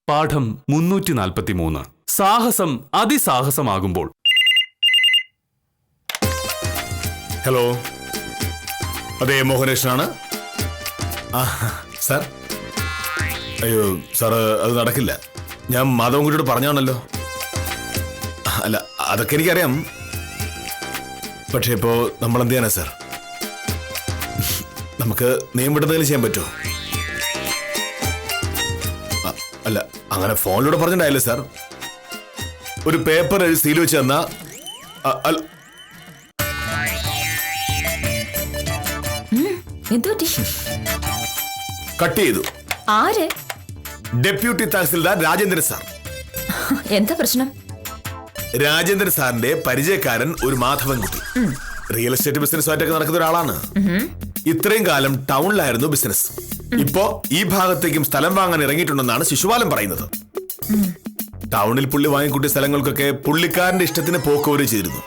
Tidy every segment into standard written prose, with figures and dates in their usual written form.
പാഠം 343. സാഹസം അതിസാഹസമാകുമ്പോൾ. ഹലോ, അതെ മോഹനേഷനാണ്. സാർ, അയ്യോ സാറ് അത് നടക്കില്ല. ഞാൻ മാധവൻകുട്ടിയോട് പറഞ്ഞാണല്ലോ. അല്ല, അതൊക്കെ എനിക്കറിയാം. പക്ഷെ ഇപ്പോ നമ്മൾ എന്ത് ചെയ്യാനാ സാർ? നമുക്ക് നിയമപ്പെടുന്നതിൽ ചെയ്യാൻ പറ്റുമോ? അല്ല, അങ്ങനെ ഫോണിലൂടെ പറഞ്ഞിട്ടുണ്ടായില്ലേ സാർ? ഒരു പേപ്പർ എഴുതി സീൽ വെച്ച് തന്നാ കട്ട് ചെയ്തു. ആര്? Deputy tahsildar Rajendran sir. എന്താ പ്രശ്നം? രാജേന്ദ്രൻ സാറിന്റെ പരിചയക്കാരൻ ഒരു മാധവൻകുട്ടി റിയൽ എസ്റ്റേറ്റ് ബിസിനസ്സുമായിട്ടൊക്കെ നടക്കുന്ന ഒരാളാണ്. ഇത്രയും കാലം ടൗണിലായിരുന്നു ബിസിനസ്. ഇപ്പോ ഈ ഭാഗത്തേക്കും സ്ഥലം വാങ്ങാൻ ഇറങ്ങിയിട്ടുണ്ടെന്നാണ് ശിശുപാലൻ പറയുന്നത്. ടൗണിൽ പുള്ളി വാങ്ങിക്കൂട്ടിയ സ്ഥലങ്ങൾക്കൊക്കെ പുള്ളിക്കാരന്റെ ഇഷ്ടത്തിന് പോക്കുവരെ ചെയ്തിരുന്നു.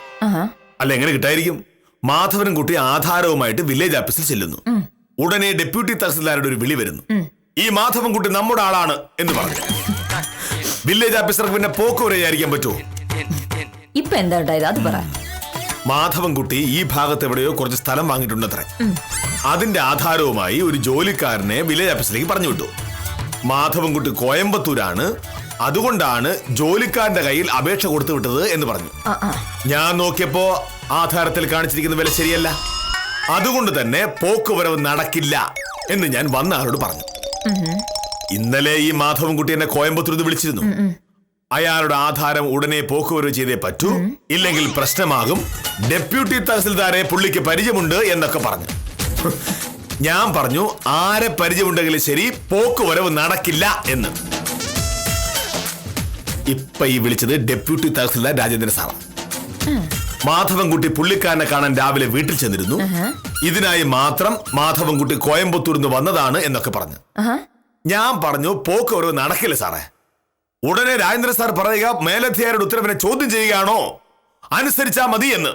അല്ല, എങ്ങനെ കിട്ടായിരിക്കും? മാധവൻകുട്ടി ആധാരവുമായിട്ട് വില്ലേജ് ഓഫീസിൽ ചെല്ലുന്നു. ഉടനെ ഡെപ്യൂട്ടി തഹസിൽദാരുടെ ഒരു വിളി വരുന്നു. ഈ മാധവൻകുട്ടി നമ്മുടെ ആളാണ് എന്ന് പറഞ്ഞു. വില്ലേജ് ഓഫീസർക്ക് പിന്നെ പോക്കുവരെ വിചാരിക്കാൻ പറ്റുമോ? ഇപ്പൊ എന്താ ഉണ്ടായത്? അത് പറ. മാധവൻകുട്ടി ഈ ഭാഗത്ത് എവിടെയോ കുറച്ച് സ്ഥലം വാങ്ങിയിട്ടുണ്ടത്രേ. അതിന്റെ ആധാരവുമായി ഒരു ജോലിക്കാരനെ വില്ലേജ് ഓഫീസിലേക്ക് പറഞ്ഞു വിട്ടു. മാധവൻകുട്ടി കോയമ്പത്തൂരാണ്, അതുകൊണ്ടാണ് ജോലിക്കാരന്റെ കയ്യിൽ അപേക്ഷ കൊടുത്തു വിട്ടത് എന്ന് പറഞ്ഞു. ഞാൻ നോക്കിയപ്പോ ആധാരത്തിൽ കാണിച്ചിരിക്കുന്ന വില ശരിയല്ല, അതുകൊണ്ട് തന്നെ പോക്കുവരവ് നടക്കില്ല എന്ന് ഞാൻ വന്ന ആളോട് പറഞ്ഞു. ഇന്നലെ ഈ മാധവൻകുട്ടി എന്നെ കോയമ്പത്തൂർ വിളിച്ചിരുന്നു. അയാളുടെ ആധാരം ഉടനെ പോക്കുവരവ് ചെയ്തേ പറ്റൂ, ഇല്ലെങ്കിൽ പ്രശ്നമാകും. ഡെപ്യൂട്ടി തഹസിൽദാരെ പുള്ളിക്ക് പരിചയമുണ്ട് എന്നൊക്കെ പറഞ്ഞു. ഞാൻ പറഞ്ഞു, ആരെ പരിചയമുണ്ടെങ്കിലും ശരി, പോക്കുവരവ് നടക്കില്ല എന്ന്. ഇപ്പൊ ഈ വിളിച്ചത് ഡെപ്യൂട്ടി തഹസിൽദാർ രാജേന്ദ്രൻ സാറാണ്. മാധവൻകുട്ടി പുള്ളിക്കാരനെ കാണാൻ രാവിലെ വീട്ടിൽ ചെന്നിരുന്നു. ഇതിനായി മാത്രം മാധവൻകുട്ടി കോയമ്പത്തൂരിൽ നിന്ന് വന്നതാണ് എന്നൊക്കെ പറഞ്ഞു. ഞാൻ പറഞ്ഞു, പോക്കുവരവ് നടക്കില്ല സാറേ. ഉടനെ രാജേന്ദ്രൻ സാർ പറയുക, മേലധികാരിയുടെ ഉത്തരവിനെ ചോദ്യം ചെയ്യുകയാണോ, അനുസരിച്ചാ മതി എന്ന്.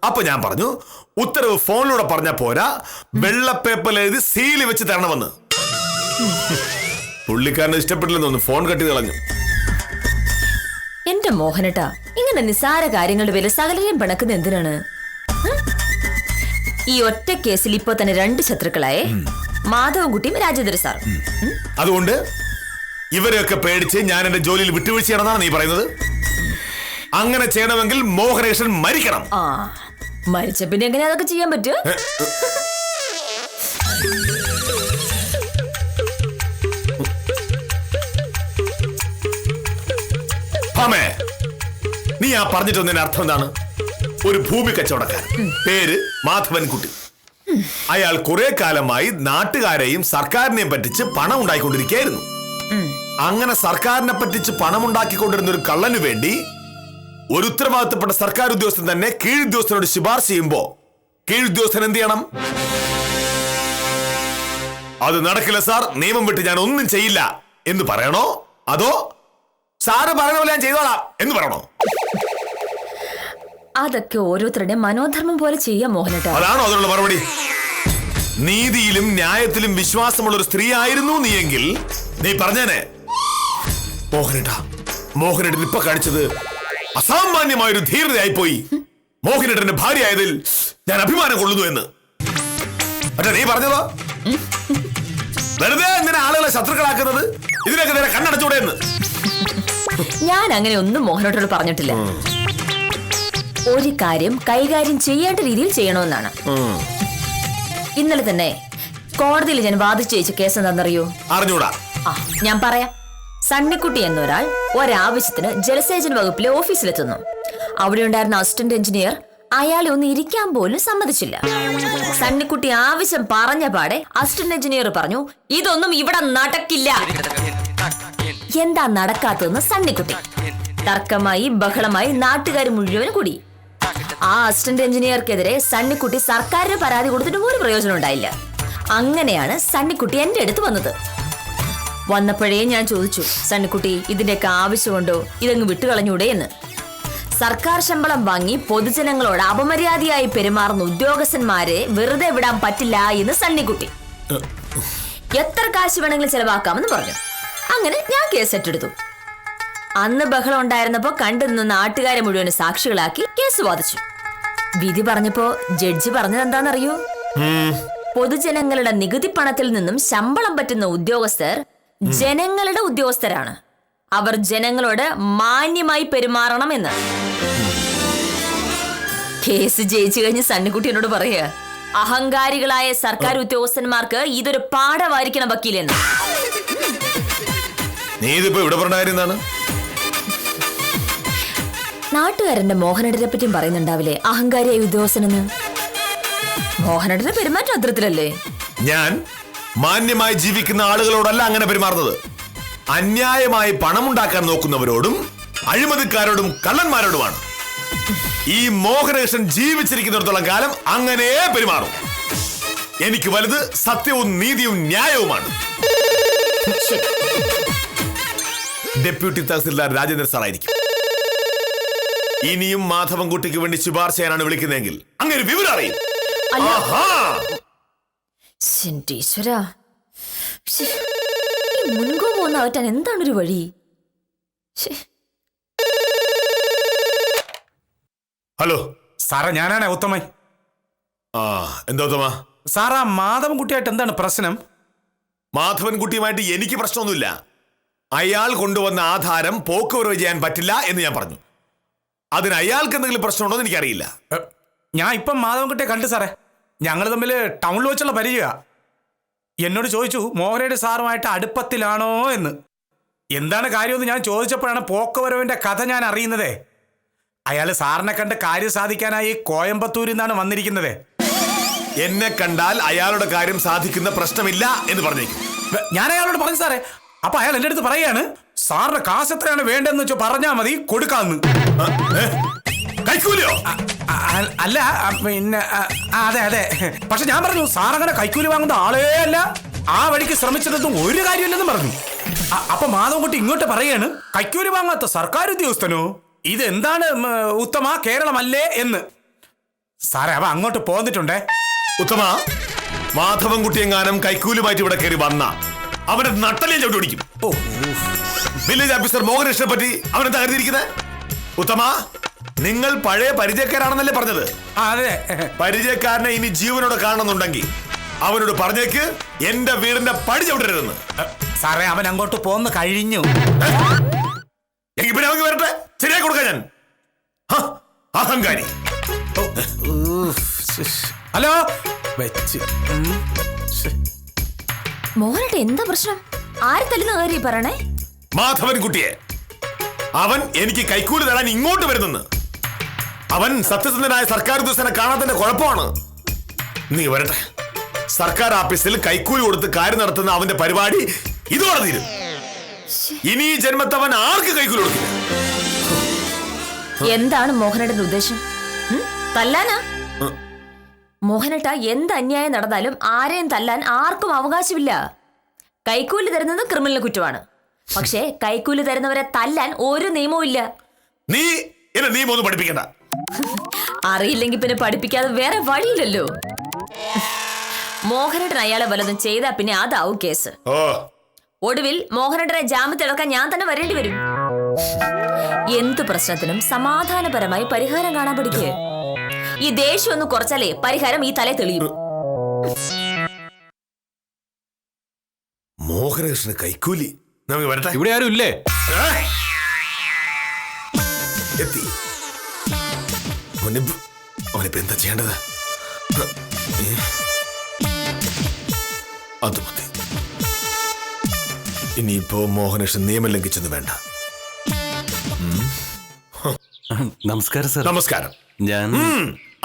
അപ്പൊ ഞാൻ പറഞ്ഞു, ഉത്തരവ് ഫോണിലൂടെ പറഞ്ഞ പോരാ, വെള്ളപ്പേപ്പറിൽ എഴുതി സീല് വെച്ച് തരണമെന്ന്. പുള്ളിക്കാരന് ഇഷ്ടപ്പെട്ടില്ലെന്ന് ഫോൺ കട്ടി കളഞ്ഞു. എന്റെ മോഹനട്ടാ, ഇങ്ങനെ നിസ്സാര കാര്യങ്ങളുടെ പേര് സകലരെയും പിണക്കുന്ന എന്തിനാണ്? ഈ ഒറ്റ കേസിൽ ഇപ്പൊ തന്നെ 2 ശത്രുക്കളായേ, മാധവൻകുട്ടിയും രാജേന്ദ്ര സാർ. അതുകൊണ്ട് ഇവരെയൊക്കെ പേടിച്ച് ഞാൻ എന്റെ ജോലിയിൽ വിട്ടുവീഴ്ച ചെയ്യണമെന്നാണ് നീ പറയുന്നത്? അങ്ങനെ ചെയ്യണമെങ്കിൽ മോഹനേഷൻ മരിക്കണം. മരിച്ച പിന്നെ എങ്ങനെ അതൊക്കെ ചെയ്യാൻ പറ്റൂ? നീ ആ പറഞ്ഞിട്ടൊന്നതിന്റെ അർത്ഥം എന്താണ്? ഒരു ഭൂമി കച്ചവടക്കാരൻ, പേര് മാധവൻകുട്ടി. അയാൾ കുറെ കാലമായി നാട്ടുകാരെയും സർക്കാരിനെയും പറ്റിച്ച് പണം ഉണ്ടായിക്കൊണ്ടിരിക്കുകയായിരുന്നു. അങ്ങനെ സർക്കാരിനെ പറ്റിച്ച് പണം ഉണ്ടാക്കിക്കൊണ്ടിരുന്ന ഒരു കള്ളന് വേണ്ടി ഒരു ഉത്തരവാദിത്തപ്പെട്ട സർക്കാർ ഉദ്യോഗസ്ഥൻ തന്നെ കീഴുദ്യോഗസ്ഥനോട് ശുപാർശ ചെയ്യുമ്പോ കീഴുദ്യോഗസ്ഥൻ എന്ത് ചെയ്യണം? അത് നടക്കില്ല സാർ, നിയമം വിട്ട് ഞാൻ ഒന്നും ചെയ്യില്ല എന്ന് പറയണോ, അതോ സാറ് പറയുന്ന പോലെ ഞാൻ ചെയ്തോളാം എന്ന് പറയണോ? അതൊക്കെ ഓരോരുത്തരുടെ മനോധർമ്മം പോലെ ചെയ്യാം മോഹനേട്ടാ. അതാണോ അതിനുള്ള മറുപടി? നീതിയിലും ന്യായത്തിലും വിശ്വാസമുള്ള ഒരു സ്ത്രീ ആയിരുന്നു നീയെങ്കിൽ നീ പറഞ്ഞേനെ. മോഹനേട്ടൻ ഇപ്പൊ കാണിച്ചത് അസാമാന്യമായൊരു ധീരതയായി പോയി. മോഹനേട്ടന്റെ ഭാര്യയായതിൽ ഞാൻ അഭിമാനം കൊള്ളുന്നു എന്ന്. പക്ഷെ നീ പറഞ്ഞതോ വെറുതെ ഇങ്ങനെ ആളുകളെ ശത്രുക്കളാക്കുന്നത്, ഇതിനൊക്കെ നേരെ കണ്ണടച്ചൂടെ എന്ന്. ഞാൻ അങ്ങനെ ഒന്നും മോഹനേട്ടനോട് പറഞ്ഞിട്ടില്ല. ഒരു കാര്യം കൈകാര്യം ചെയ്യേണ്ട രീതിയിൽ ചെയ്യണമെന്നാണ്. ഇന്നലെ തന്നെ കോടതിയിൽ ഞാൻ വാദിച്ചു ജയിച്ച കേസ് എന്താണെന്നറിയോ? അറിഞ്ഞൂടാ. ഞാൻ പറയാം. സണ്ണിക്കുട്ടി എന്നൊരാൾ ഒരാവശ്യത്തിന് ജലസേചന വകുപ്പിലെ ഓഫീസിലെത്തുന്നു. അവിടെ ഉണ്ടായിരുന്ന അസിസ്റ്റന്റ് എഞ്ചിനീയർ അയാളെ ഒന്ന് ഇരിക്കാൻ പോലും സമ്മതിച്ചില്ല. സണ്ണിക്കുട്ടി ആവശ്യം പറഞ്ഞ പാടെ അസിസ്റ്റന്റ് എഞ്ചിനീയർ പറഞ്ഞു, ഇതൊന്നും ഇവിടെ നടക്കില്ല. എന്താ നടക്കാത്തതെന്ന് സണ്ണിക്കുട്ടി. തർക്കമായി ബഹളമായി നാട്ടുകാർ മുഴുവൻ കൂടി. ആ അസിസ്റ്റന്റ് എഞ്ചിനീയർക്കെതിരെ സണ്ണിക്കുട്ടി സർക്കാരിന് പരാതി കൊടുത്തിട്ട് ഒരു പ്രയോജനം ഉണ്ടായില്ല. അങ്ങനെയാണ് സണ്ണിക്കുട്ടി എന്റെ അടുത്ത് വന്നത്. വന്നപ്പോഴേ ഞാൻ ചോദിച്ചു, സണ്ണിക്കുട്ടി ഇതിന്റെയൊക്കെ ആവശ്യമുണ്ടോ, ഇതങ്ങ് വിട്ടുകളഞ്ഞൂടെ എന്ന്. സർക്കാർ ശമ്പളം വാങ്ങി പൊതുജനങ്ങളോട് അപമര്യാദയായി പെരുമാറുന്ന ഉദ്യോഗസ്ഥന്മാരെ വെറുതെ വിടാൻ പറ്റില്ല എന്ന് സണ്ണിക്കുട്ടി. എത്ര കാശ് വേണമെങ്കിലും ചെലവാക്കാമെന്ന് പറഞ്ഞു. അങ്ങനെ ഞാൻ കേസ് ഏറ്റെടുത്തു. അന്ന് ബഹളം ഉണ്ടായിരുന്നപ്പോ കണ്ടുനിന്ന് നാട്ടുകാരെ മുഴുവൻ സാക്ഷികളാക്കി കേസ് വാദിച്ചു. വിധി പറഞ്ഞപ്പോ ജഡ്ജി പറഞ്ഞത് എന്താണെന്നറിയോ? പൊതുജനങ്ങളുടെ നികുതി പണത്തിൽ നിന്നും ശമ്പളം പറ്റുന്ന ഉദ്യോഗസ്ഥർ ജനങ്ങളുടെ ഉദ്യോഗസ്ഥരാണ്. അവർ ജനങ്ങളോട് മാന്യമായി പെരുമാറണമെന്ന്. കേസ് ജയിച്ചു കഴിഞ്ഞ് സണ്ണിക്കുട്ടി എന്നോട് പറയുക, അഹങ്കാരികളായ സർക്കാർ ഉദ്യോഗസ്ഥന്മാർക്ക് ഇതൊരു പാഠമായിരിക്കണം വക്കീലെന്ന്. നീ ഇതിപ്പോ ഇവിടെ പറഞ്ഞ കാര്യം എന്താണ്? നാട്ടുകാരന്റെ മോഹനടനെ പറ്റിയും പറയുന്നുണ്ടാവില്ലേ അഹങ്കാരിയായ ഉദ്യോഗസ്ഥനെന്ന്. മോഹനടന്റെ പെരുമാറ്റം അത്തരത്തിലല്ലേ? ഞാൻ മാന്യമായി ജീവിക്കുന്ന ആളുകളോടല്ല അങ്ങനെ പെരുമാറുന്നത്. അന്യായമായി പണമുണ്ടാക്കാൻ നോക്കുന്നവരോടും അഴിമതിക്കാരോടും കള്ളന്മാരോടുമാണ്. ഈ മോഹനകൃഷ്ണൻ ജീവിച്ചിരിക്കുന്നിടത്തോളം കാലം അങ്ങനെ പെരുമാറും. എനിക്ക് വലുത് സത്യവും നീതിയും ന്യായവുമാണ്. ഡെപ്യൂട്ടി തഹസിൽദാർ രാജേന്ദ്ര സാർ ആയിരിക്കും. ഇനിയും മാധവൻകുട്ടിക്ക് വേണ്ടി ശുപാർശ ചെയ്യാനാണ് വിളിക്കുന്നതെങ്കിൽ അങ്ങനെ വിവരം അറിയും. മുൻകോ പോകുന്ന അവറ്റാൻ എന്താണൊരു വഴി? ഹലോ സാറേ, ഞാനാണ് ഉത്തമൻ. എന്താ ഉത്തമ? സാർ, ആ മാധവൻകുട്ടിയായിട്ട് എന്താണ് പ്രശ്നം? മാധവൻകുട്ടിയുമായിട്ട് എനിക്ക് പ്രശ്നമൊന്നുമില്ല. അയാൾ കൊണ്ടുവന്ന ആധാരം പോക്കുവരവ് ചെയ്യാൻ പറ്റില്ല എന്ന് ഞാൻ പറഞ്ഞു. അതിന് അയാൾക്ക് എന്തെങ്കിലും പ്രശ്നമുണ്ടോ എന്ന് എനിക്കറിയില്ല. ഞാൻ ഇപ്പം മാധവൻകുട്ടിയെ കണ്ടു സാറേ. ഞങ്ങൾ തമ്മിൽ ടൗണിൽ വെച്ചുള്ള പരിചയമാ. എന്നോട് ചോദിച്ചു മോഹനയുടെ സാറുമായിട്ട് അടുപ്പത്തിലാണോ എന്ന്. എന്താണ് കാര്യമെന്ന് ഞാൻ ചോദിച്ചപ്പോഴാണ് പോക്കുവരവിന്റെ കഥ ഞാൻ അറിയുന്നതേ. അയാൾ സാറിനെ കണ്ട് കാര്യം സാധിക്കാനായി കോയമ്പത്തൂരിൽ നിന്നാണ് വന്നിരിക്കുന്നത്. എന്നെ കണ്ടാൽ അയാളുടെ കാര്യം സാധിക്കുന്ന പ്രശ്നമില്ല എന്ന് പറഞ്ഞേക്കും. ഞാൻ അയാളോട് പറഞ്ഞു സാറേ. അപ്പൊ അയാൾ എന്റെ അടുത്ത് പറയാണ്, സാറിന് കാശ് എത്രയാണ് വേണ്ടെന്ന് വെച്ചാൽ പറഞ്ഞാൽ മതി, കൊടുക്കാന്ന്. കൈക്കൂലിയോ? അല്ല, പിന്നെ അതെ അതെ. പക്ഷെ ഞാൻ പറഞ്ഞു, സാർ അങ്ങനെ കൈക്കൂലി വാങ്ങുന്ന ആളേ അല്ല, ആ വഴിക്ക് ശ്രമിച്ചതൊന്നും ഒരു കാര്യമില്ലെന്നും പറഞ്ഞു. അപ്പൊ മാധവൻകുട്ടി ഇങ്ങോട്ട് പറയാണ്, കൈക്കൂലി വാങ്ങാത്ത സർക്കാർ ഉദ്യോഗസ്ഥനോ? ഇതെന്താണ് ഉത്തമ, കേരളമല്ലേ എന്ന്. സാറേ, അവ അങ്ങോട്ട് പോന്നിട്ടുണ്ടേ. ഉത്തമ, മാധവൻകുട്ടി എങ്ങാനും കൈക്കൂലുമായിട്ട് ഇവിടെ കയറി വന്ന അവന്റെ നട്ടലിൽ ചവിട്ടി പിടിക്കും. വില്ലേജ് ഓഫീസർ മോഹനകൃഷ്ണനെ പറ്റി അവനെന്താ കരുതിയിരിക്കുന്നത്? ഉത്തമ, നിങ്ങൾ പഴയ പരിചയക്കാരാണെന്നല്ലേ പറഞ്ഞത്? അതെ. പരിചയക്കാരനെ ഇനി ജീവനോടെ കാണണമെന്നുണ്ടെങ്കിൽ അവനോട് പറഞ്ഞേക്ക് എന്റെ വീടിന്റെ പടി ചവിട്ടരുതെന്ന്. സാറേ, അവൻ അങ്ങോട്ട് പോന്ന് കഴിഞ്ഞു. എങ്കിൽ പിന്നെ അവൻ വരട്ടെ, ശരിയായി കൊടുക്കാൻ ഞാൻ. അഹങ്കാരി. ഹലോ വെച്ച്. മോഹനട്ടെ എന്താ പ്രശ്നം? ആര് തല്ലുന്ന കാര്യം പറയണേ? മാധവൻകുട്ടിയെ. അവൻ എനിക്ക് കൈക്കൂലി തരാൻ ഇങ്ങോട്ട് വരുന്നെന്ന്. അവൻ സത്യസന്ധനായ സർക്കാർ ഉദ്യോഗസ്ഥനെ കാണാത്തതിന്റെ കുഴപ്പമാണ്. നീ വരട്ടെ. സർക്കാർ ഓഫീസിൽ കൈക്കൂലി കൊടുത്ത് കാര്യം നടത്തുന്ന അവന്റെ പരിപാടി ഇതോടെ തീരും. ഇനി ഈ ജന്മത്തവൻ ആർക്ക് കൈക്കൂലി കൊടുക്കില്ല. എന്താണ് മോഹനയുടെ ഉദ്ദേശം? തല്ലാനാ? മോഹനട്ട, എന്ത് അന്യായം നടന്നാലും ആരെയും തല്ലാൻ ആർക്കും അവകാശമില്ല. കൈക്കൂലി തരുന്നത് ക്രിമിനൽ കുറ്റമാണ്. പക്ഷേ കൈക്കൂലി തരുന്നവരെ തല്ലാൻ ഒരു നിയമവും ഇല്ല. നീ എന്നെ നിയമമൊന്നും പഠിപ്പിക്കണ്ട. അറിയില്ലെങ്കിൽ പിന്നെ പഠിപ്പിക്കാതെ വേറെ വഴിയില്ലല്ലോ. മോഹനട്ടൻ അയാളെ വല്ലതും ചെയ്താ പിന്നെ അതാവും കേസ്. ഒടുവിൽ മോഹനട്ടനെ ജാമ്യത്തിളക്കാൻ ഞാൻ തന്നെ വരേണ്ടി വരും. എന്തു പ്രശ്നത്തിനും സമാധാനപരമായി പരിഹാരം കാണാൻ പഠിക്കേ. ഈ ദേഷ്യം ഒന്ന് കുറച്ചാലേ പരിഹാരം ഈ തലേ തെളിയും. മോഹനകൃഷ്ണന് കൈക്കൂലി. നമുക്ക് വരട്ടെ. ഇവിടെ ആരും ഇല്ലേ? എത്തി. അവനിപ്പോ എന്താ ചെയ്യേണ്ടത്? അത് മതി. ഇനിയിപ്പോ മോഹനകൃഷ്ണൻ നിയമം ലംഘിച്ചെന്ന് വേണ്ട. നമസ്കാരം സർ. നമസ്കാരം. ഞാൻ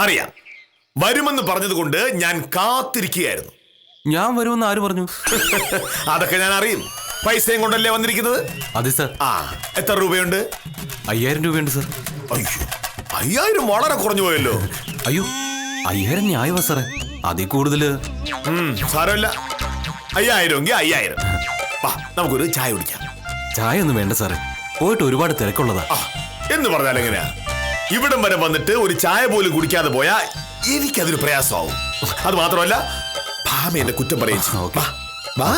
അറിയാം, വരുമെന്ന് പറഞ്ഞതുകൊണ്ട് ഞാൻ കാത്തിരിക്കുകയായിരുന്നു. ഞാൻ വരുമെന്ന് ആര് പറഞ്ഞു? അതൊക്കെ ഞാൻ അറിയും. പൈസയും കൊണ്ടല്ലേ വന്നിരിക്കുന്നത്? അതെ സർ. എത്ര രൂപയുണ്ട്? 5000 രൂപയുണ്ട് സർ. അയ്യോ, 5000 വളരെ കുറഞ്ഞു പോയല്ലോ. അയ്യോ, 5000 ന്യായവാ സാറേ. അതിൽ കൂടുതല് സാരമില്ല. 5000 എങ്കിൽ 5000. നമുക്കൊരു ചായ കുടിക്കാം. ചായ ഒന്നും വേണ്ട സാറേ, പോയിട്ട് ഒരുപാട് തിരക്കുള്ളതാ. എന്ന് പറഞ്ഞാൽ എങ്ങനെയാ? ഇവിടം വരെ വന്നിട്ട് ഒരു ചായ പോലും കുടിക്കാതെ പോയാൽ എനിക്കതൊരു പ്രയാസമാവും. അത് മാത്രമല്ല ഭാമ എന്നെ കുറ്റം പറയും. വാ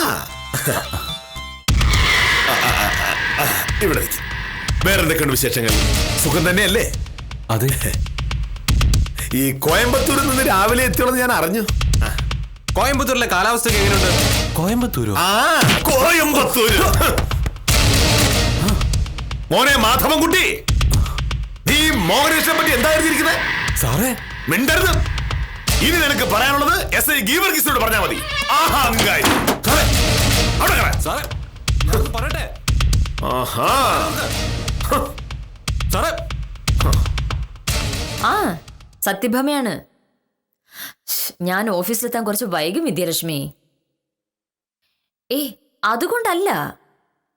ഇവിടെ നിൽക്ക്. വേറെന്തൊക്കെയുണ്ട് വിശേഷങ്ങൾ? സുഖം തന്നെയല്ലേ? അതെ. ഈ കോയമ്പത്തൂരിൽ നിന്ന് രാവിലെ എത്തിയോളന്ന് ഞാൻ അറിഞ്ഞു. കോയമ്പത്തൂരിലെ കാലാവസ്ഥ എങ്ങനെയുണ്ട്? കോയമ്പത്തൂരോ? ആ കോയമ്പത്തൂര്. മോനെ മാധവൻകുട്ടി, നീ മോഹനേഷിനെ പറ്റി എന്തായിരുന്നിരിക്കുന്നത്? സാറേ മിണ്ടരുത്. ഇനി നിനക്ക് പറയാനുള്ളത് SI ഗീവർഗീസിനോട് പറഞ്ഞാൽ മതി. ആഹാ അങ്കായി. അവിടെ കേറ്. സാറേ ഞാൻ പറയട്ടെ. ആഹാ സാറേ ആ സത്യഭാമയാണ്. ഞാൻ ഓഫീസിലെത്താൻ കുറച്ച് വൈകും വിദ്യാലക്ഷ്മി. അതുകൊണ്ടല്ല,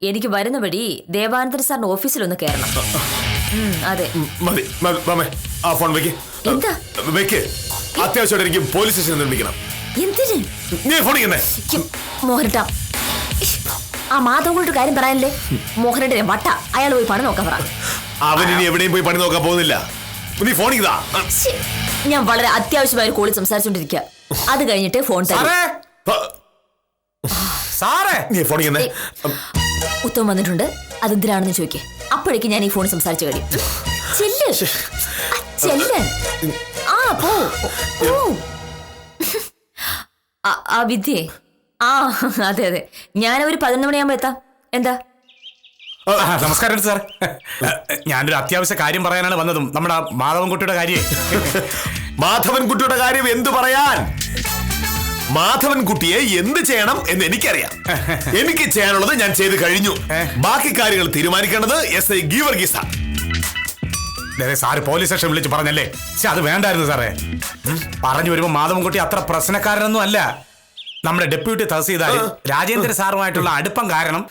എനിക്ക് വരുന്ന വഴി ദേവാനന്ദൻ സാറിന്റെ ഓഫീസിലൊന്ന് കയറണം. അതെ. മതി മാമേ, ആ ഫോൺ വെക്ക്. എന്താ വെക്ക്. അത്യാവശ്യമായിട്ട് എനിക്ക് പോലീസ് സ്റ്റേഷനിൽ നിർമ്മിക്കണം. എന്തിന്? നീ ഫോൺ ചെയ്യുന്നേ? മോഹനട്ടാ, ആ മാധവങ്ങളുടെ കാര്യം പറയാനല്ലേ. മോഹനന്റെ വട്ട, അയാൾ പോയി പണം നോക്കാൻ പറ. അവൻ ഇനി എവിടെയും പോയി പണി നോക്കാൻ പോകുന്നില്ല. നീ ഫോൺ ചെയ്താ. ഞാൻ വളരെ അത്യാവശ്യമായ ഒരു കോളിൽ സംസാരിച്ചോണ്ടിരിക്കുക. അത് കഴിഞ്ഞിട്ട് ഫോൺ തരാം. നീ ഫോൺ ചെയ്യുന്നേ? ഉത്തമം വന്നിട്ടുണ്ട്, അതെന്തിനാണെന്ന് ചോദിക്കേ. അപ്പോഴേക്കും ഞാൻ ഈ ഫോൺ സംസാരിച്ചു കഴിയും. ചെല്ല്. ആ പോ. ആ വിദ്യേ. ആ അതെ അതെ, ഞാനൊരു 11 മണിയാകുമ്പോ എത്താം. എന്താ? നമസ്കാരം സാർ. ഞാനൊരു അത്യാവശ്യ കാര്യം പറയാനാണ് വന്നതും. നമ്മുടെ മാധവൻകുട്ടിയുടെ കാര്യം. മാധവൻകുട്ടിയുടെ കാര്യം എന്ത് പറയാൻ? മാധവൻകുട്ടിയെ എന്ത് ചെയ്യണം എന്ന് എനിക്കറിയാം. എനിക്ക് ചെയ്യാനുള്ളത് ഞാൻ ചെയ്ത് കഴിഞ്ഞു. ബാക്കി കാര്യങ്ങൾ തീരുമാനിക്കേണ്ടത് SI ഗീവർഗീസാ. സാറ് പോലീസ് സ്റ്റേഷൻ വിളിച്ച് പറഞ്ഞല്ലേ? അത് വേണ്ടായിരുന്നു സാറേ. പറഞ്ഞു വരുമ്പോ മാധവൻകുട്ടി അത്ര പ്രശ്നക്കാരനൊന്നും അല്ല. നമ്മുടെ ഡെപ്യൂട്ടി തഹസീൽദാർ രാജേന്ദ്ര സാറുമായിട്ടുള്ള അടുപ്പം കാരണം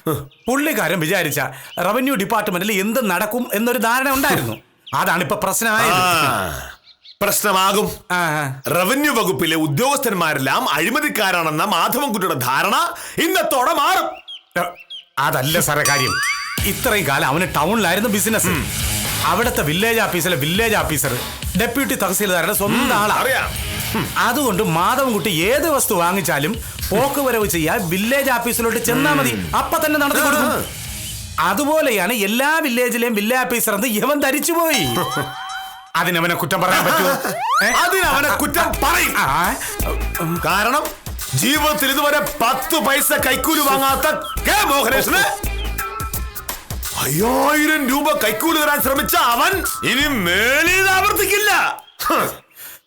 പുള്ളിക്കാരൻ വിചാരിച്ച റവന്യൂ ഡിപ്പാർട്ട്മെന്റിൽ എന്ത് നടക്കും എന്നൊരു ധാരണ ഉണ്ടായിരുന്നു. അതാണ് ഇപ്പൊ പ്രശ്നമായത്. പ്രശ്നമാകും. റവന്യൂ വകുപ്പിലെ ഉദ്യോഗസ്ഥന്മാരെല്ലാം അഴിമതിക്കാരാണെന്ന മാധവൻകുട്ടിയുടെ ധാരണ ഇന്നത്തോടെ മാറും. അതല്ല സാറേ കാര്യം. ഇത്രയും കാലം അവന് ടൗണിലായിരുന്നു ബിസിനസ്. അവിടുത്തെ വില്ലേജ് ഓഫീസിലെ വില്ലേജ് ഓഫീസർ ഡെപ്യൂട്ടി തഹസീൽദാരുടെ സ്വന്തം ആളാണ്. അതുകൊണ്ട് മാധവൻകുട്ടി ഏത് വസ്തു വാങ്ങിച്ചാലും പോക്കുവരവ് ചെയ്യാൻ വില്ലേജ് ഓഫീസിലോട്ട് ചെന്നാ മതി, അപ്പൊ തന്നെ നടത്തി കൊടുക്കും. അതുപോലെയാണ് എല്ലാ വില്ലേജിലെയും വില്ലേജ് ഓഫീസർ എന്ന് ഇവൻ ധരിച്ചുപോയി. അതിനവനെ കുറ്റം പറയാൻ പറ്റുമോ? അതിനവനെ കുറ്റം പറയും. കാരണം ജീവിതത്തിൽ ഇതുവരെ 10 പൈസ കൈക്കൂലി വാങ്ങാത്ത കെ മോഹനേഷിന് 5000 രൂപ കൈക്കൂലി തരാൻ ശ്രമിച്ച അവൻ ഇനി മേലിൽ ആവർത്തിക്കില്ല.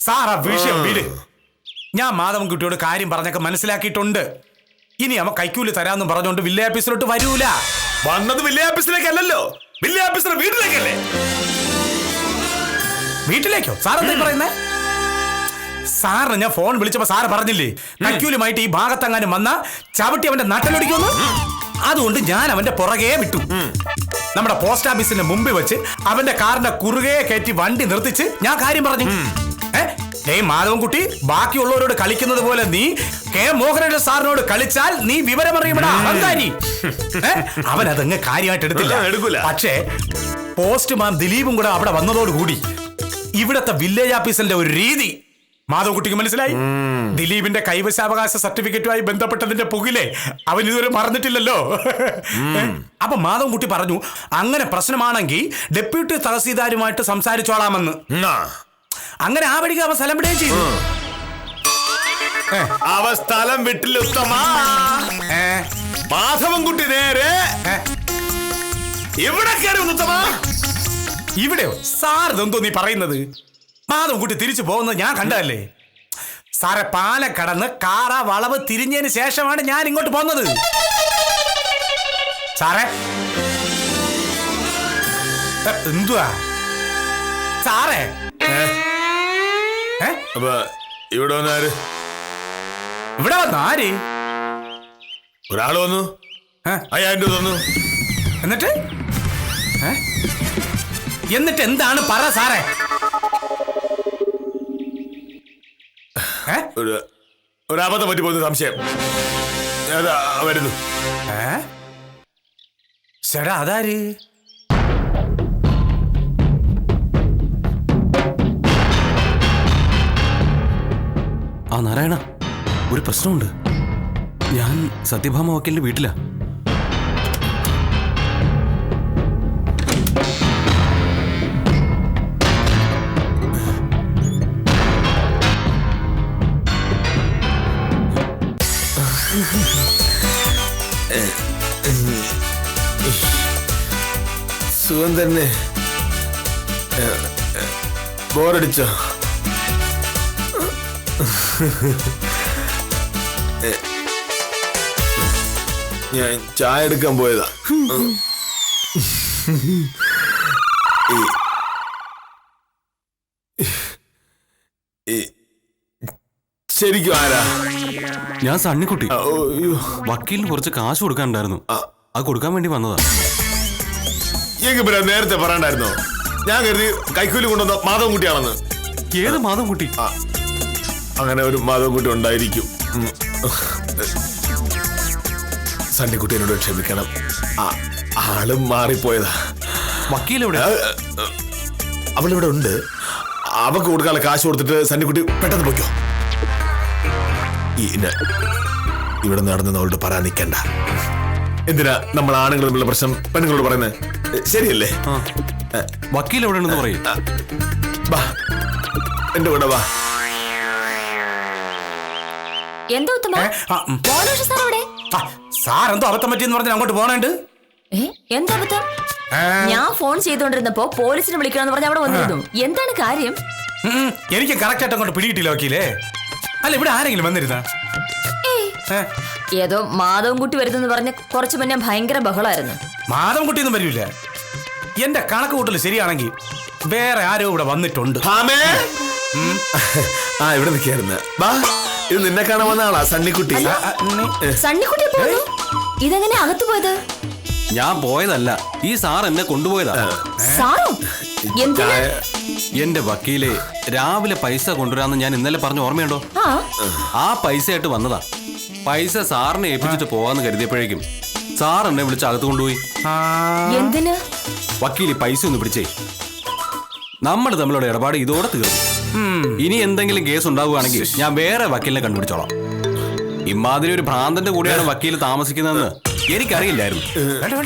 സാർ ആ വിഷയം വീട്. ഞാൻ മാധവൻകുട്ടിയോട് കാര്യം പറഞ്ഞൊക്കെ മനസ്സിലാക്കിയിട്ടുണ്ട്. ഇനി അവൻ കൈക്കൂലി തരാമെന്നും പറഞ്ഞുകൊണ്ട് വില്ലേജ് ഓഫീസിലോട്ട് വരൂല. വന്നത് വില്ലേജ് ഓഫീസിലേക്കല്ലോ, വില്ലേജ് ഓഫീസർ വീട്ടിലേക്കല്ലേ. വീട്ടിലേക്കോ? സാർ എന്താ പറയുന്നേ? സാറിന് ഞാൻ ഫോൺ വിളിച്ചപ്പോ സാറ് പറഞ്ഞില്ലേ കൈക്കൂലുമായിട്ട് ഈ ഭാഗത്തെങ്ങാനും വന്ന ചവിട്ടി അവന്റെ നട്ടലൊടിക്കുന്നു. അതുകൊണ്ട് ഞാൻ അവന്റെ പുറകെ വിട്ടു. നമ്മുടെ പോസ്റ്റ് ഓഫീസിന്റെ മുമ്പിൽ വെച്ച് അവന്റെ കാറിന്റെ കുറുകെ കയറ്റി വണ്ടി നിർത്തിച്ച് ഞാൻ കാര്യം പറഞ്ഞു. മാധവൻകുട്ടി, ബാക്കിയുള്ളവരോട് കളിക്കുന്നത് പോലെ നീ കെ മോഹനന്റെ സാറിനോട് കളിച്ചാൽ നീ വിവരമറിയപ്പെടാ അഹങ്കാരി. അവൻ അതങ്ങ് കാര്യമായിട്ട് എടുത്തില്ല. പക്ഷേ പോസ്റ്റ്മാൻ ദിലീപും കൂടെ അവിടെ വന്നതോടുകൂടി ഇവിടത്തെ വില്ലേജ് ഓഫീസിന്റെ ഒരു രീതി മാധവൻകുട്ടിക്ക് മനസ്സിലായി. ദിലീപിന്റെ കൈവശാവകാശ സർട്ടിഫിക്കറ്റുമായി ബന്ധപ്പെട്ടതിന്റെ പുകിലെ അവൻ ഇതുവരെ മറന്നിട്ടില്ലല്ലോ. അപ്പൊ മാധവൻകുട്ടി പറഞ്ഞു, അങ്ങനെ പ്രശ്നമാണെങ്കിൽ ഡെപ്യൂട്ടി തഹസീൽദാരുമായിട്ട് സംസാരിച്ചോളാമെന്ന്. അങ്ങനെ ആ വഴിക്ക് അവൻ സ്ഥലം വിടുകയും ചെയ്തു. അവ സ്ഥലം വിട്ടില്ല ഉത്തമ. മാധവൻകുട്ടി നേരെ ഇവിടെ കയറി ഉത്തമ. ഇവിടെയോ? സാർ ഇതെന്തോ നീ പറയുന്നത്? മാധവൻകുട്ടി തിരിച്ചു പോകുന്നത് ഞാൻ കണ്ടതല്ലേ സാറെ. പാലം കടന്ന് കാറ വളവ് തിരിഞ്ഞതിന് ശേഷമാണ് ഞാൻ ഇങ്ങോട്ട് പോകുന്നത് സാറേ. എന്തുവാ സാറേ? ഇവിടെ വന്നാര്? ഇവിടെ വന്ന ആര്? ഒരാള് വന്നു, 5000 രൂപ തന്നു. എന്നിട്ട് എന്താണ് പറ സാറേ? ഒരു അബദ്ധം പറ്റിപ്പോകുന്ന സംശയം വരുന്നു. ചേട്ടാ അതാര്? ആ നാരായണ, ഒരു പ്രശ്നമുണ്ട്. ഞാൻ സത്യഭാമ വക്കീലിന്റെ വീട്ടിലാ. സുഖം തന്നെ. ബോറടിച്ചോ? ഞാൻ ചായ എടുക്കാൻ പോയതാ. ശരിക്കും ആരാ? ഞാൻ സണ്ണിക്കുട്ടി. അയ്യോ, വക്കീലിന് കുറച്ച് കാശ് കൊടുക്കാനുണ്ടായിരുന്നു, അത് കൊടുക്കാൻ വേണ്ടി വന്നതാ. എനിക്ക് പിന്നെ നേരത്തെ പറയണ്ടായിരുന്നോ? ഞാൻ കരുതി കൈക്കൂലി കൊണ്ടുവന്ന മാധവൻകുട്ടിയാണെന്ന്. ഏത് മാധവൻകുട്ടി? അങ്ങനെ ഒരു മാധവൻകുട്ടി ഉണ്ടായിരിക്കും. സണ്ണിക്കുട്ടി എന്നോട് ക്ഷമിക്കണം, ആളും മാറിപ്പോയതാ. വക്കീലെവിടെ? അവളിവിടെ ഉണ്ട്. അവക്ക് കൊടുക്കാനുള്ള കാശ് കൊടുത്തിട്ട് സണ്ണിക്കുട്ടി പെട്ടെന്ന് പോയിക്കോ. ഇവിടെ നടന്ന് അവളോട് പറയാൻ നിൽക്കണ്ട. എന്തിനാ നമ്മൾ ആണുങ്ങൾ തമ്മിലുള്ള പ്രശ്നം പെണ്ണുങ്ങളോട് പറയുന്നത്? ശരിയല്ലേ? വക്കീൽ എവിടെ ഉണ്ടെന്ന് പറയും. വാ, എന്റെ കൂടെ വാ. എന്താ ഉത്തമ? സാർ എന്തോ അബദ്ധം പറ്റിയെന്ന് പറഞ്ഞാൽ അങ്ങോട്ട് പോണുണ്ട്. എന്താ അബദ്ധം? ഞാൻ ഫോൺ ചെയ്തോണ്ടിരുന്നപ്പോ പോലീസിനെ വിളിക്കണമെന്ന് പറഞ്ഞ അവിടെ വന്നിരുന്നു. എന്താണ് കാര്യം? എനിക്ക് കറക്റ്റ് ആയിട്ട് അങ്ങോട്ട് പിടിയിട്ടില്ല വക്കീലേ. അല്ല, ഇവിടെ ആരെങ്കിലും വന്നിരുന്ന? ഏതോ മാധവൻകുട്ടി വരുന്നെന്ന് പറഞ്ഞ കുറച്ചു മുന്നേ ഭയങ്കര ബഹളമായിരുന്നു. മാധവൻകുട്ടി ഒന്നും വരില്ല. എന്റെ കണക്ക് കൂട്ടൽ ശരിയാണെങ്കിൽ വേറെ ആരോ ഇവിടെ വന്നിട്ടുണ്ട്. ഇവിടെ നിൽക്കായിരുന്നു. വാ, ഇത് നിന്നെ കാണാൻ വന്ന ആളാ സണ്ണിക്കുട്ടി. സണ്ണിക്കുട്ടി ഇതെങ്ങനെ അകത്ത് പോയത്? ഞാൻ പോയതല്ല, ഈ സാർ എന്നെ കൊണ്ടുപോയതാ. സാറോ? എന്തിനാ? എന്റെ വക്കീലെ രാവിലെ പൈസ കൊണ്ടുവരാന്ന് ഞാൻ ഇന്നലെ പറഞ്ഞ ഓർമ്മയുണ്ടോ? ആ പൈസയായിട്ട് വന്നതാ. പൈസ സാറിനെ ഏൽപ്പിച്ചിട്ട് പോവാന്ന് കരുതിയപ്പോഴേക്കും സാർ എന്നെ വിളിച്ച് അകത്ത് കൊണ്ടുപോയി. എന്തിന്? വക്കീല് പൈസ ഒന്ന് പിടിച്ചേ. നമ്മൾ തമ്മിലുള്ള ഇടപാട് ഇതോടെ തീർന്നു. ഇനി എന്തെങ്കിലും കേസ് ഉണ്ടാവുകയാണെങ്കിൽ ഞാൻ വേറെ വക്കീലിനെ കണ്ടുപിടിച്ചോളാം. ഇമാതിരി ഒരു ഭ്രാന്തന്റെ കൂടെയാണ് വക്കീൽ താമസിക്കുന്നതെന്ന് എനിക്കറിയില്ലായിരുന്നു.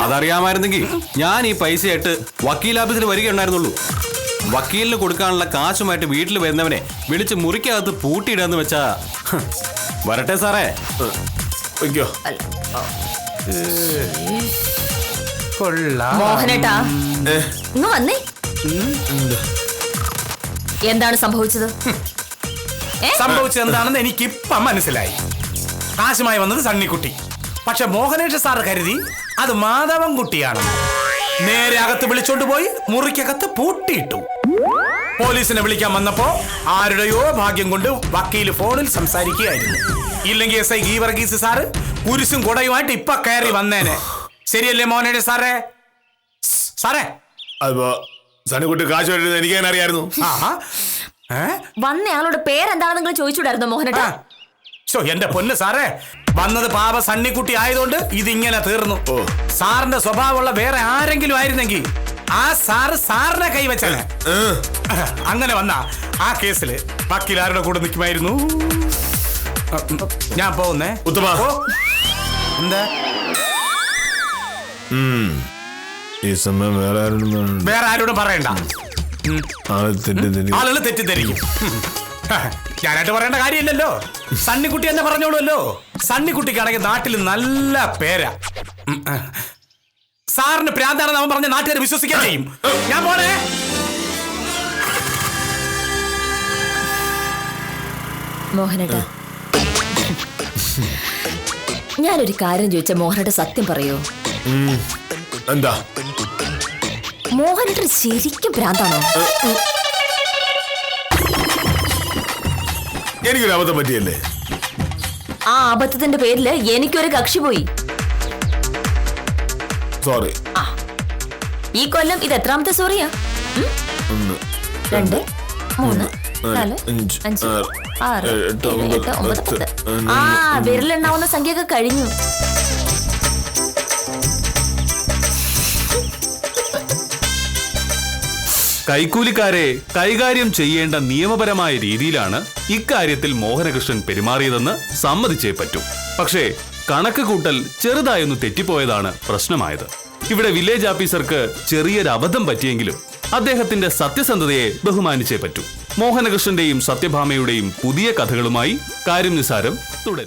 അതറിയാമായിരുന്നെങ്കിൽ ഞാൻ ഈ പൈസയായിട്ട് വക്കീൽ ഓഫീസിൽ വരികയുണ്ടായിരുന്നുള്ളൂ. വക്കീലിന് കൊടുക്കാനുള്ള കാശുമായിട്ട് വീട്ടിൽ വരുന്നവനെ വിളിച്ച് മുറിക്കകത്ത് പൂട്ടിയിടാന്ന് വെച്ചാ വരട്ടെ സാറേ. മോഹനേട്ടാ, ഇങ്ങ് വന്നേ. എന്താണ് സംഭവിച്ചത്? സംഭവിച്ചത് എന്താണെന്ന് എനിക്കിപ്പം മനസ്സിലായി. കാശുമായി വന്നത് സണ്ണിക്കുട്ടി. പക്ഷെ മോഹനേഷ് സാർ കരുതി അത് മാധവൻകുട്ടിയാണ്. നേരെ അകത്ത് വിളിച്ചോണ്ട് പോയി മുറിക്കകത്ത് പൂട്ടിയിട്ടു. പോലീസിനെ വിളിക്കാൻ വന്നപ്പോ ആരുടെയോ ഭാഗ്യം കൊണ്ട് വക്കീല് ഫോണിൽ സംസാരിക്കുകയായിരുന്നു. ഇല്ലെങ്കിൽ എസ് ഐ ഗീവർഗീസ് സാറ് കുരിശും കുടയുമായിട്ട് ഇപ്പൊ കയറി വന്നേനെ. ശരിയല്ലേ മോഹനേഷ് സാറേ? സാറേ, സണ്ണിക്കുട്ടി കാശ് വരുന്നത് എനിക്ക് തന്നെ അറിയായിരുന്നു. വന്നയാളുടെ പേരെന്താണെന്ന് നിങ്ങൾ ചോദിച്ചുകൂടായിരുന്നോ മോഹനേട്ടാ? എന്റെ പൊന്ന് സാറേ, വന്നത് പാപ സണ്ണിക്കുട്ടി ആയതുകൊണ്ട് ഇതിങ്ങനെ തീർന്നു. സാറിന്റെ സ്വഭാവമുള്ള വേറെ ആരെങ്കിലും ആയിരുന്നെങ്കിൽ ആ സാറിനെ കൈവച്ചാണ്. അങ്ങനെ വന്ന ആ കേസില് വക്കീൽ ആരുടെ കൂടെ നിൽക്കുമായിരുന്നു? ഞാൻ പോകുന്നേ. ഉത്തമ, എന്താ ഈ സമയം വേറെ ആരോടും പറയണ്ട. ആളുകൾ തെറ്റിദ്ധരിക്കും. ഞാനായിട്ട് പറയേണ്ട കാര്യമില്ലല്ലോ. സണ്ണിക്കുട്ടി എന്നെ പറഞ്ഞോളൂല്ലോ. സണ്ണിക്കുട്ടിക്കാണെങ്കിൽ നാട്ടിൽ നല്ല പേരാ. സാറിന് പ്രാന്താണെന്ന് അവൻ പറഞ്ഞ നാട്ടുകാർ വിശ്വസിക്കാൻ ചെയ്യും. ഞാൻ പോണേ. മോഹനേട്ടാ, ഞാനൊരു കാര്യം ചോദിച്ച മോഹനേട്ട സത്യം പറയൂ. എന്താ? മോഹനേട്ടൻ ശരിക്കും ഭ്രാന്താണോ? എനിക്കൊരു അബദ്ധം പറ്റിയല്ലേ? ആ അബദ്ധത്തിന്റെ പേരില് എനിക്കൊരു കക്ഷി പോയി. സോറി. ഈ കൊല്ലം ഇത് എത്രാമത്തെ സോറിയാ? 1 2 3 4 5 6 7 8 9 10. ആ വിരലെണ്ണാവുന്ന സംഖ്യയൊക്കെ കഴിഞ്ഞു. കൈക്കൂലിക്കാരെ കൈകാര്യം ചെയ്യേണ്ട നിയമപരമായ രീതിയിലാണ് ഇക്കാര്യത്തിൽ മോഹനകൃഷ്ണൻ പെരുമാറിയതെന്ന് സമ്മതിച്ചേ പറ്റൂ. പക്ഷേ കണക്ക് കൂട്ടൽ ചെറുതായൊന്ന് തെറ്റിപ്പോയതാണ് പ്രശ്നമായത്. ഇവിടെ വില്ലേജ് ഓഫീസർക്ക് ചെറിയൊരു അബദ്ധം പറ്റിയെങ്കിലും അദ്ദേഹത്തിന്റെ സത്യസന്ധതയെ ബഹുമാനിച്ചേ പറ്റൂ. മോഹനകൃഷ്ണന്റെയും സത്യഭാമയുടെയും പുതിയ കഥകളുമായി കാര്യം നിസാരം തുടരും.